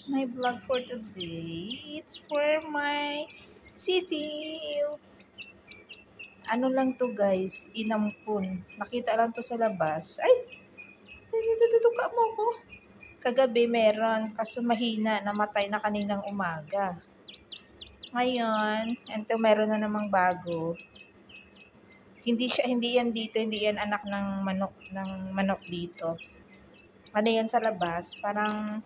my vlog for today. It's for my sisiw. Ano lang to guys, inampun. Nakita lang to sa labas. Ay, tututuka mo ko. Kagabi meron, kaso mahina, namatay na kaninang umaga. Ngayon, ito meron na namang bago. Hindi yan dito, hindi yan anak ng manok dito. Ano yan sa labas, parang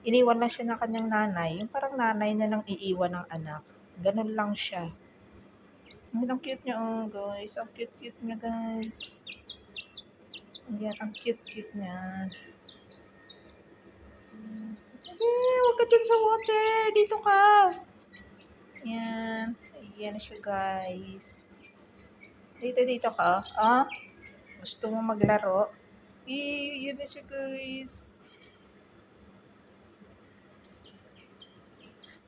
iniwan lang siya ng kanyang nanay. Yung parang nanay na nang iiwan ng anak. Ganun lang siya. Ang cute niya, oh, guys. Ang cute-cute niya, guys. Ayan, ang cute-cute niya. Huwag ka dyan sa water. Dito ka. Ayan. Ayan na siya, guys. Dito ka. Ah? Gusto mo maglaro? Yun na siya, guys.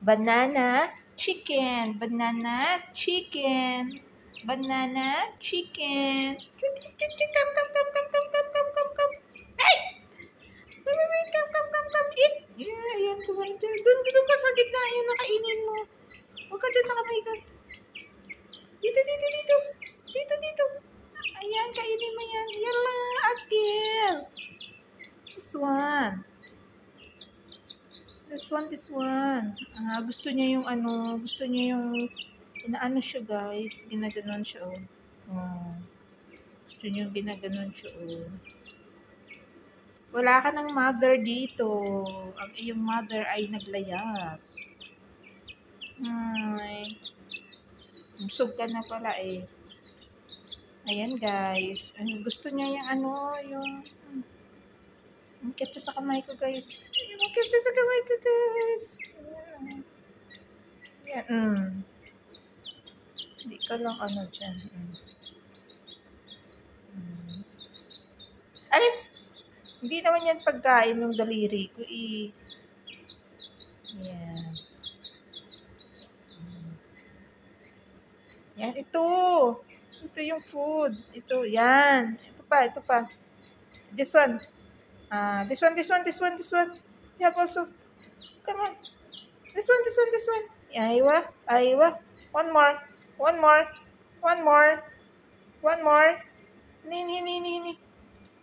Banana, chicken. Banana, chicken. Banana, chicken. Come. Ay! Come. Eat. Yeah, ayan, kumain dyan. Doon ka sa gitna. Ayan, nakainin mo. Huwag ka dyan sa kamay ka. Dito. Dito. Ayan, kainin mo yan. Yala, Akil. This one. Gusto niya yung inaano siya guys. Ginaganon siya, oh. Gusto niya yung ginaganon siya, oh. Wala ka ng mother dito. Ang iyong mother ay naglayas. Ay. Busog ka na pala eh. Ayan guys. Gusto niya yung ang cute sa kamay ko guys. Yan. Hindi ka lang dyan. Aray! Hindi naman yan pagkain ng daliri ko eh. Yan. Yan, ito. Ito yung food. Ito, yan. Ito pa. This one. This one. You have also. Come on. This one. Aywa. One more. Ni.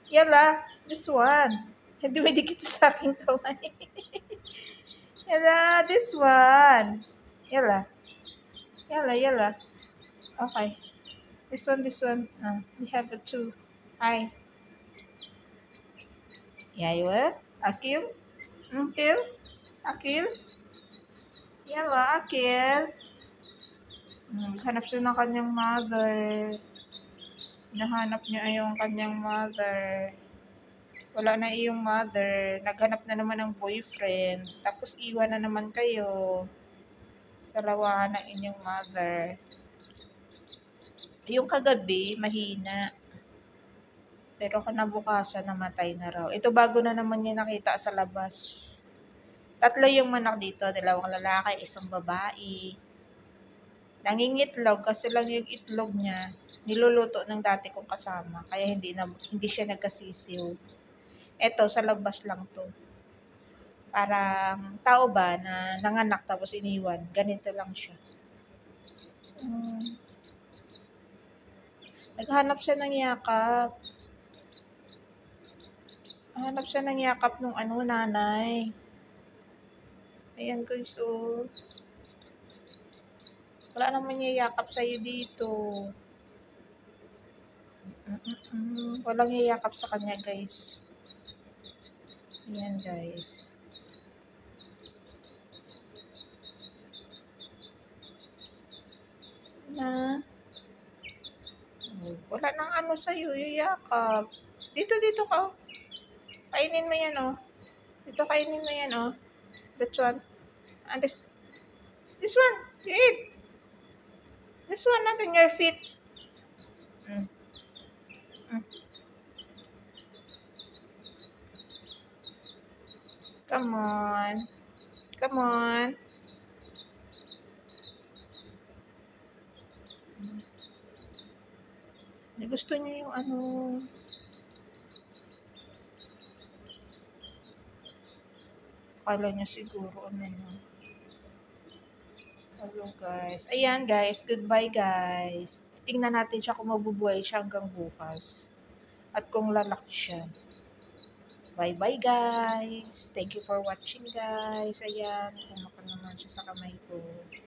Yala, this one. Hindi may dikit sa aking kamay. Yala, this one. Yala. Okay. This one. We have a two. Hi. Yaywa. Akil. Akil. Yala, Akil. Hanap siya ng kanyang mother. Hinahanap niya yung kanyang mother. Wala na iyong mother. Naghanap na naman ng boyfriend. Tapos iwan na naman kayo sa lawahan ng inyong mother. Yung kagabi, mahina. Pero kinabukasan, namatay na raw. Ito bago na naman niya nakita sa labas. 3 yung manok dito. 2 lalaki, 1 babae. Nangingitlog kasi lang yung itlog niya. Niluluto ng dati kong kasama. Kaya hindi siya nagkasisiw. Eto, sa labas lang to. Parang tao ba na nanganak tapos iniwan. Ganito lang siya. Naghanap siya ng yakap. Nung nanay. Ayan guys, oh. Wala naman yayakap sa'yo dito. Walang yayakap sa kanya, guys. Ayan, guys. Wala nang sa'yo, yayakap. Dito ka. Kainin mo yan, oh. Kainin mo yan, oh. That one. And this one. You eat. This one, not in your feet. Come on. Gusto niyo yung Akala niya siguro ano na. Hello guys. Ayan guys, goodbye guys. Tingnan natin siya kung mabubuhay siya hanggang bukas. At kung lalaki siya. Bye-bye guys. Thank you for watching guys. Ayan, kumaka naman siya sa kamay ko.